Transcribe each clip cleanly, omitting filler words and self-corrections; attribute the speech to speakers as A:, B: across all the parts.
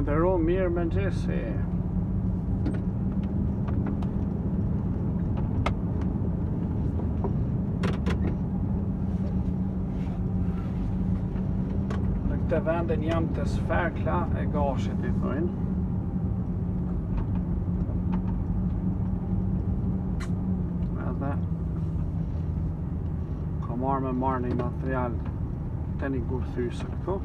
A: nderu, mirë mëngjesi. Në këtë vendin jam të Sferkla e Gashit i thojnë. Edhe ka marrë një material të një gurthyse këtu.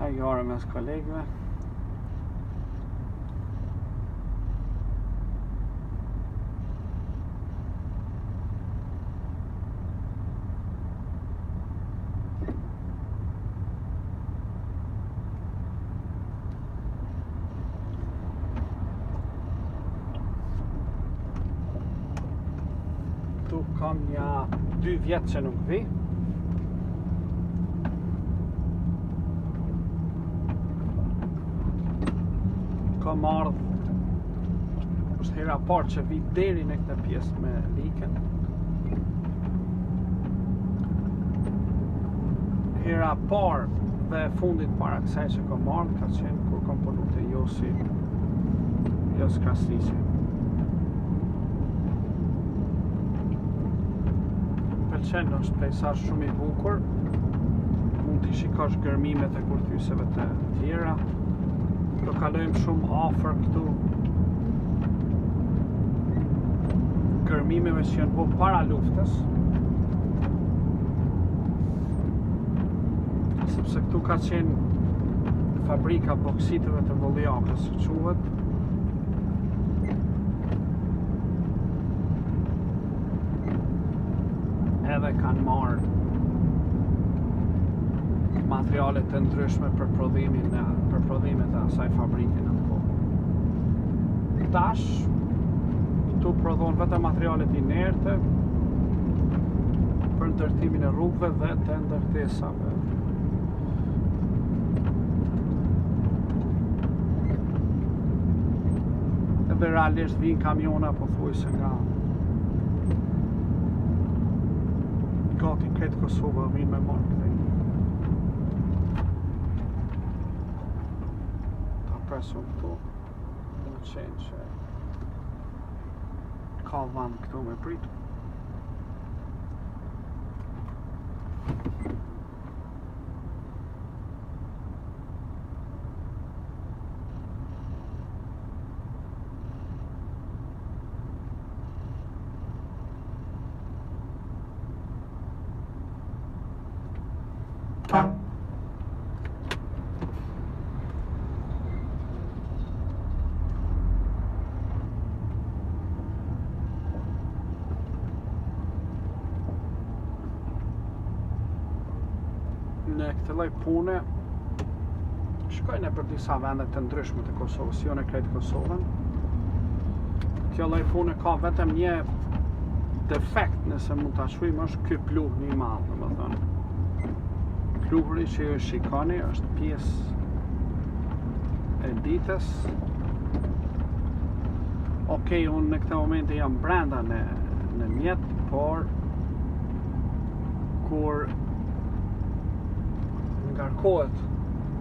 A: Hajgare mes kolegëve. Tu kam një 2 vjetë që nuk vi. Kam ardhë, është hera parë që vi deri në këtë pjesë me liken. Hera parë dhe fundit para kësaj që kam ardhë ka qenë kur kam punu të Jos Krasniqi. Pëlqen, është pejzazh shumë i bukur. Mund t'i shikosh gërmimet e kurthyseve të tjera. Do kalojmë shumë afër këtu gërmimeve që janë bërë para luftës. Sepse këtu ka qenë fabrika boksiteve të Voljakës, quhet. Edhe kanë marrë materiale të ndryshme për prodhimet e asaj fabrike në kohë. Tash këtu prodhon vetëm materialet inerte për ndërtimin e rrugëve dhe të ndërtesave. Edhe realisht vinë kamiona pothuajse nga gati kretë Kosovë vinë me marrë këtej. Presun këtu në qenë që ka vanë këtu me pritu. Në këtë lloj pune shkojnë për disa vende të ndryshme të Kosovës, jo në krejt Kosovën. Kjo lloj pune ka vetëm një defekt, nëse mund ta shojmë, është ky pluhur i madh, domethënë. Pluhuri që ju shikoni është pjesë e ditës. Okej, unë në këtë moment jam brenda në mjet, por kur ngarkohet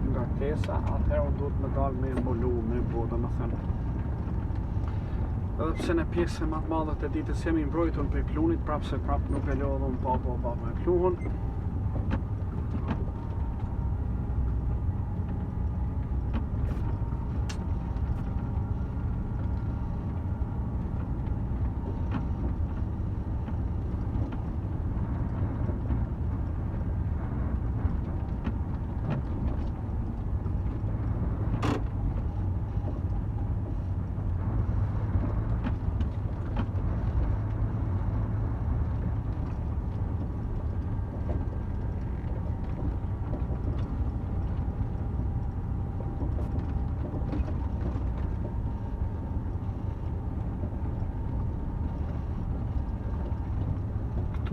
A: ngarkesa, atëherë unë duhet me dalë me mbulu, me bu, domethënë. Edhe pse në pjesën më të madhe të ditës jemi mbrojtur prej plunit, prapse nuk e lodhëm pa me pluhun.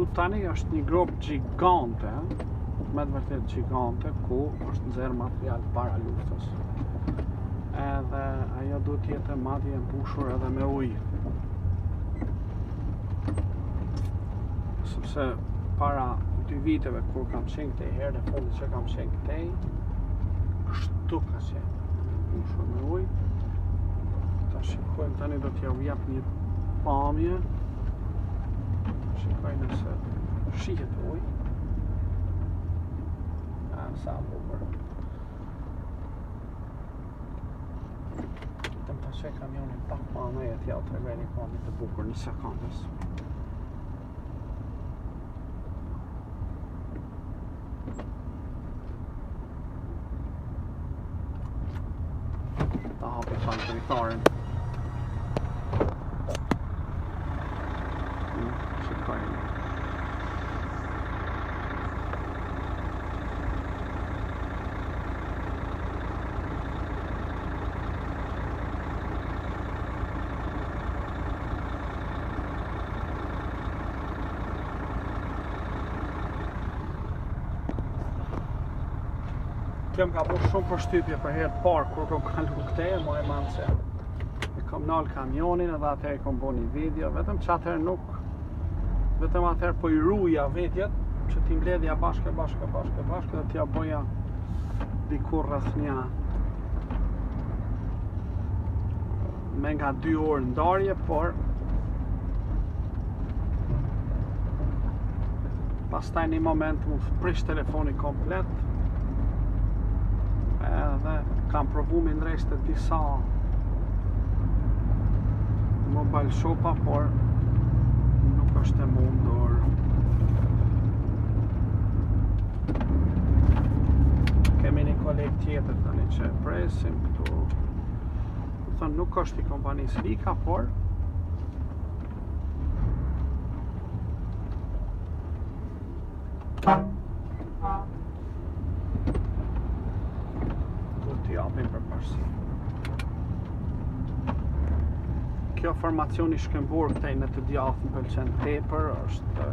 A: Tu tani është një grop gjigante, me të vërtet gjigante, ku është nxerr material para luftës. Edhe ajo duhet të jetë madje e mbushur edhe me ujë. Sepse para 2 viteve kur kam qenë këtej, herën e fundit që kam qenë këtej, kështu ka qenë, mbushur me ujë. Ta shikojmë tani, do t'ja jap një pamje. Shikoj nëse shihet ujë. Sa bukur. Të më pashe kamionin pak ma me e t'ja të regaj një pamje të bukur një sekundës. Ta hapi sa në dritarin. Shikojnë. Kem ka bërë shumë përshtypje për herë të parë kur kam kalu këtej, më e manë se e kam nalë kamionin edhe atëherë kam bërë një video, vetëm që atëherë nuk, vetëm atëherë po i ruja vetjet, që ti mbledhja bashkë dhe t'ja bëja dikur rreth një me nga 2 orë ndarje, por pastaj një moment mu prish telefoni komplet, edhe kam provu me ndrejtë disa mobile shopa, por nuk është e mundur. Kemi një koleg tjetër tani që e presim këtu. Do thënë nuk është i kompanisë Rika, por japim për parësi. Kjo formacioni shkëmbur këtej në të djathtë më pëlqen tepër, është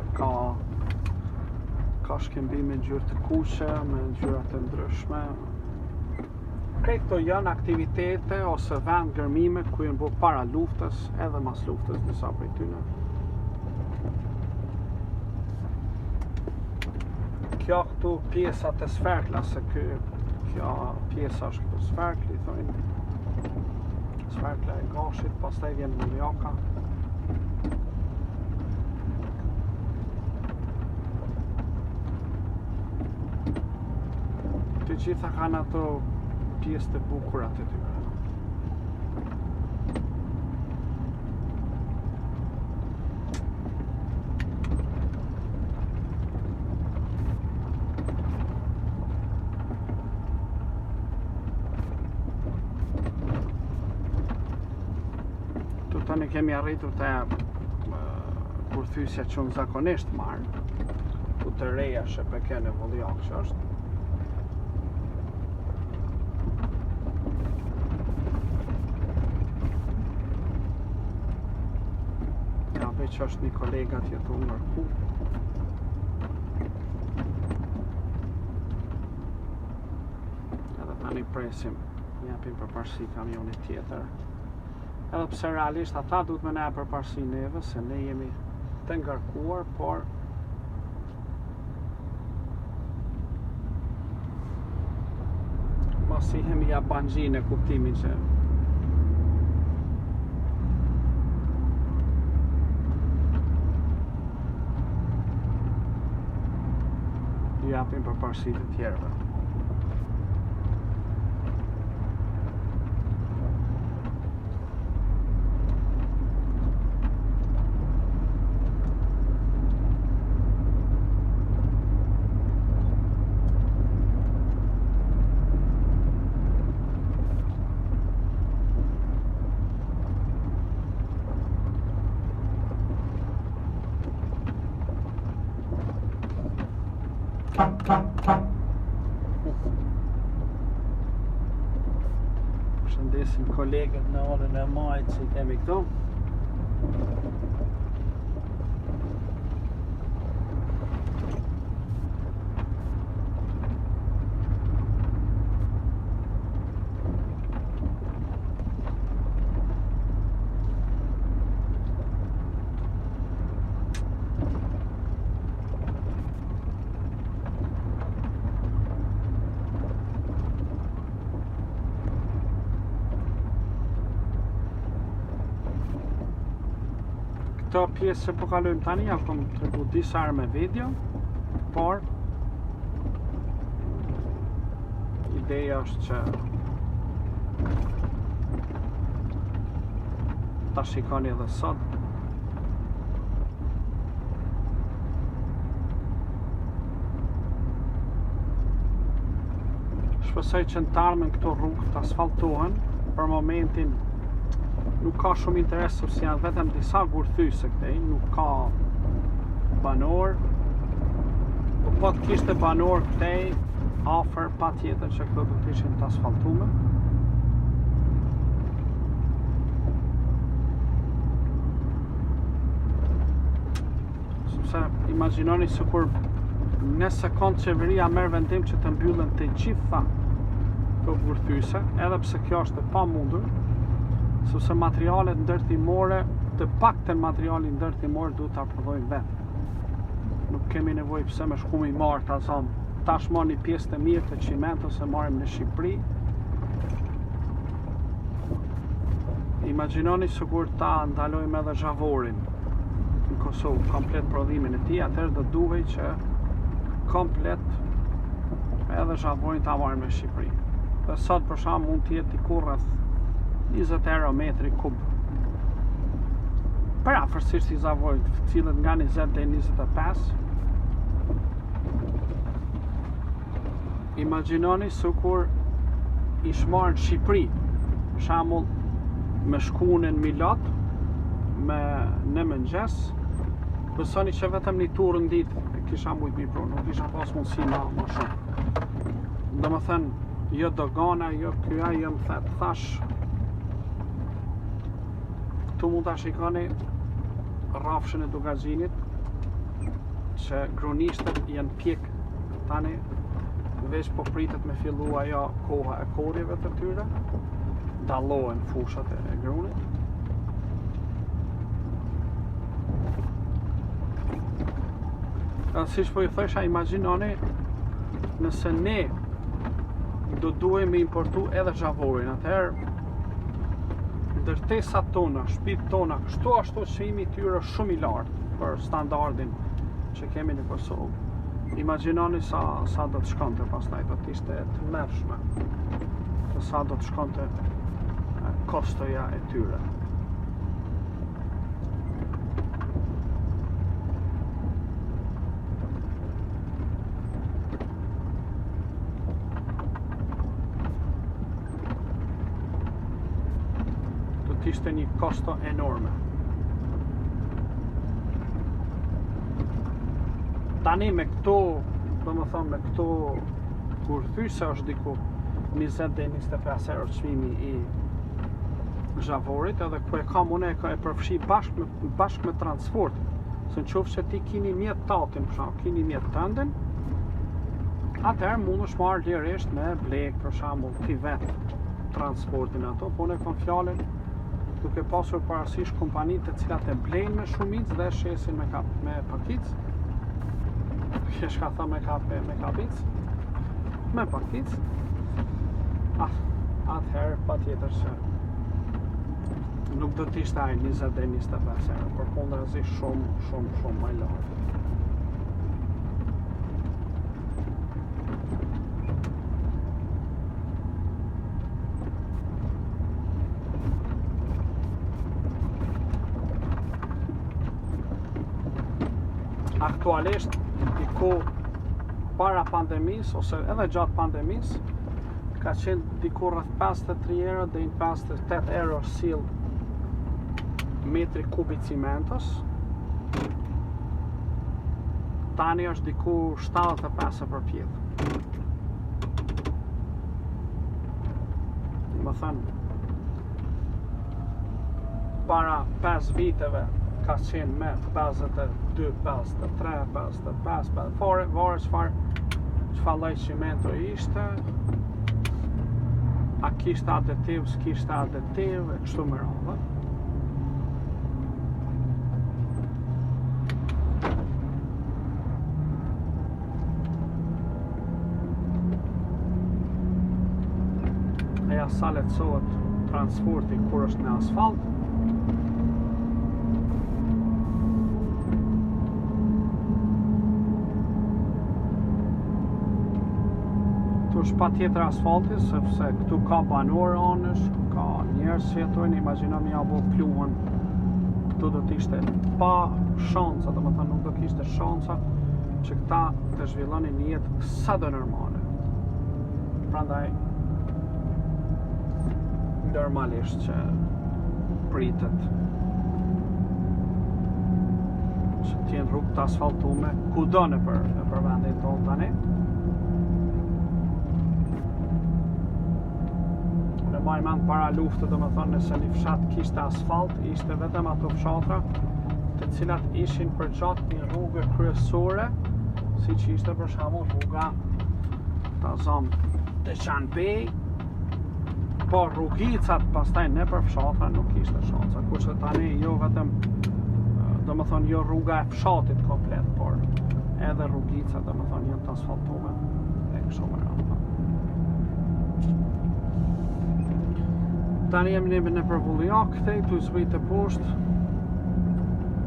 A: ka shkëmbime ngjyrë të kuqe me ngjyra të ndryshme. Këto janë aktivitete ose vend gërmime ku janë bërë para luftës edhe mas luftës disa prej tyre. Kjo këtu pjesa të sferkla, se kjo pjesa është këtu sferkli, thojnë. Sferkla e gashit, pastaj vjen muljaka. Të gjitha kanë ato pjesë të bukura të tyre. Tani kemi arritur te kurthysja që unë zakonisht marrë, ku të reja Shepeken e Vulljak që është. Ja, veç është një kolega tjetu nërku. Edhe tani presim, japim përparësi kamionit tjetër. Edhe pse realisht ata duhet me ne përparësi neve, se ne jemi të ngarkuar, por mos i hemi ja banxhi në kuptimin që japim përparësi të tjerëve. Përshëndesim kolegët në orën e majtë që i kemi këtu. Këto pjesë që po kalojmë tani, ja kom tregu disa herë me video, por ideja është që ta shikoni edhe sot. Shpresoj që në të ardhmen këto rrugë të asfaltohen. Për momentin nuk ka shumë interes sepse janë vetëm disa gurthyse këtej, nuk ka banor. Po të kishte banor këtej afër, patjetër që këto do të ishin të asfaltuara. Sepse imagjinoni sikur në sekond qeveria merr vendim që të mbyllen të gjitha këto gurthyse, edhe pse kjo është e pamundur, sepse materialet ndërtimore, të paktën materialin ndërtimor duhet ta prodhojmë vetë. Nuk kemi nevojë pse me shku mi marr ta zon. Tash marr një pjesë të mirë të çimentit se marrim në Shqipëri. Imagjinoni sikur ta ndalojmë edhe zhavorin në Kosovë, komplet prodhimin e tij, atëherë do duhej që komplet edhe zhavorin ta marrim në Shqipëri. Dhe sot për shembull mund të jetë diku rreth 20 euro metri kub. Për afërsisht i zavorit, cilët nga 20 deri 25. Imagjinoni sikur ish marrë në Shqipëri, për shembull me shkunën Milat, në mëngjes, besoni që vetëm një turë në ditë kisha mujt mi pru, nuk isha pas mundësi ma shumë. Domethënë, jo dogana, jo kyja, jo më thash. Këtu mund ta shikoni rrafshën e Dugaxhinit, që gronishtet janë pjek tani, veç po pritet me fillu ajo koha e korjeve të tyre, dallohen fushat e grunit. Siç po i thosha, imagjinoni nëse ne do duhem me importu edhe zhavorin, atëherë ndërtesat tona, shtëpitë tona, kështu ashtu çmimi i tyre është shumë i lartë për standardin që kemi në Kosovë. Imagjinoni sa do të shkonte pastaj, do të ishte të mërshme. Se sa do të shkonte kostoja e tyre. Ishte një kosto enorme. Tani me këto, domethënë me këto kurthyse është diku 20 deri 25 euro çmimi i zhavorit, edhe ku e kam unë e përfshi bashkë me transport. Se nëse ti kini mjet tatin, për shembull, kini mjet tënden, atëherë mundesh marrë lirisht me blek, për shembull, ti vet transportin ato, po unë kam fjalën duke pasur parasysh kompanitë të cilat e blejnë me shumicë dhe shesin me pakicë. Kesh ka thënë me kapicë, me pakicë. Atëherë patjetër që nuk do të ishte ai 20 deri 25 euro, përkundrazi shumë më lartë. Aktualisht, diku para pandemisë, ose edhe gjatë pandemisë, ka qenë diku rreth 53 euro deri 58 euro sill metri kubi cimentos. Tani është diku 75 për pjetë. Më thënë, para 5 viteve ka qenë me 52, 53, 55, varet çfarë lloj cimento ishte, a kishte adetiv, s'kishte adetiv, e kështu me radhë. Eja sa lehtësohet transporti kur është në asfalt. është pa tjetër asfalti, sepse këtu ka banor anësh, ka njerëz që jetojnë, imagjinoni ja bo pluhën, këtu do t'ishte pa shanca, do më thënë nuk do kishte shanca që këta të zhvillonin një jetë sa do normale. Prandaj normalisht që pritet që t'jenë rrugë të asfaltume kudo nëpër vendin tonë tani. Në maj mend para luftës, do më thonë, nëse një fshat kishte asfalt, ishte vetëm ato fshatra të cilat ishin përgjatë një rrugë kryesore, si që ishte për shembull rruga Tazam Deçanbej, po rrugicat pastaj nëpër fshatra nuk ishte shanca, kurse tani jo vetëm, do më thonë, jo rruga e fshatit komplet, por edhe rrugicat, do më thonë, janë të asfaltume e kështu me radhë. Tani jemi nëpër Vulljak, këtej tu zbrit e poshtë,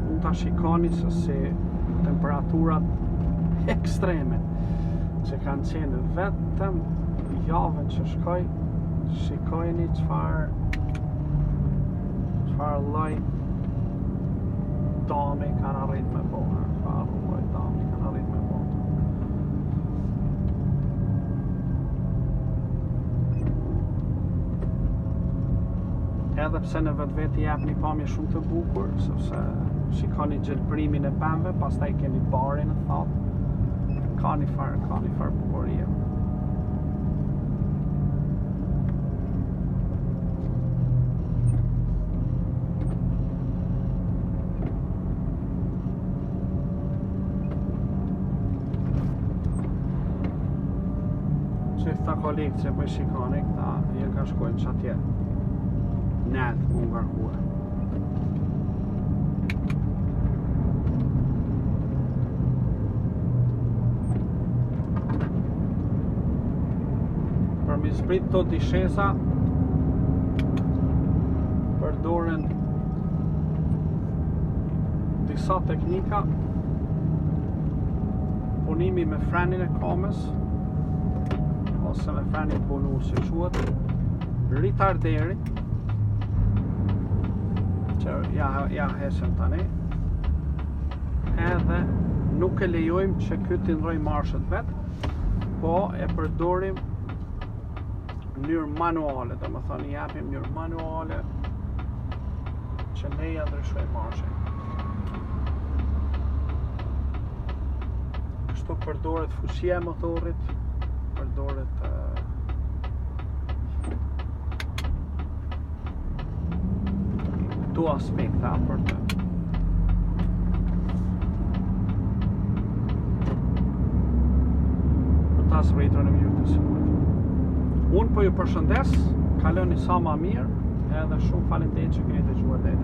A: mund ta shikoni se si temperaturat ekstreme që kanë qenë vetëm javën që shkoj, shikojni çfarë lloj dami kanë arrit me bo, çfarë lloj dami kanë arrit me bo. Edhe pse në vetvete jep një pamje shumë të bukur, sepse shikoni gjelbrimin e pemëve, pastaj keni barin në thatë, ka një farë bukurie. Që këta kolegë që më shikoni, këta jenë ka shkojnë që atje net më ngarkuar. Për mi zbrit të dishesa, përdoren disa teknika, punimi me frenin e kamës, ose me frenin punu si quhet, ritarderi, që ja hesëm tani, edhe nuk e lejojmë që ky t'i ndroj marshet vet, po e përdorim në mënyrë manuale, do më thoni japim në mënyrë manuale që ne ja ndryshojmë marshin. Kështu përdoret fuqia e motorit, përdoret këto aspekta për të ta zbritur në mënyrë të sigurt. Unë po ju përshëndes, kaloni sa ma mirë, edhe shumë faleminderit që keni dëgjuar deri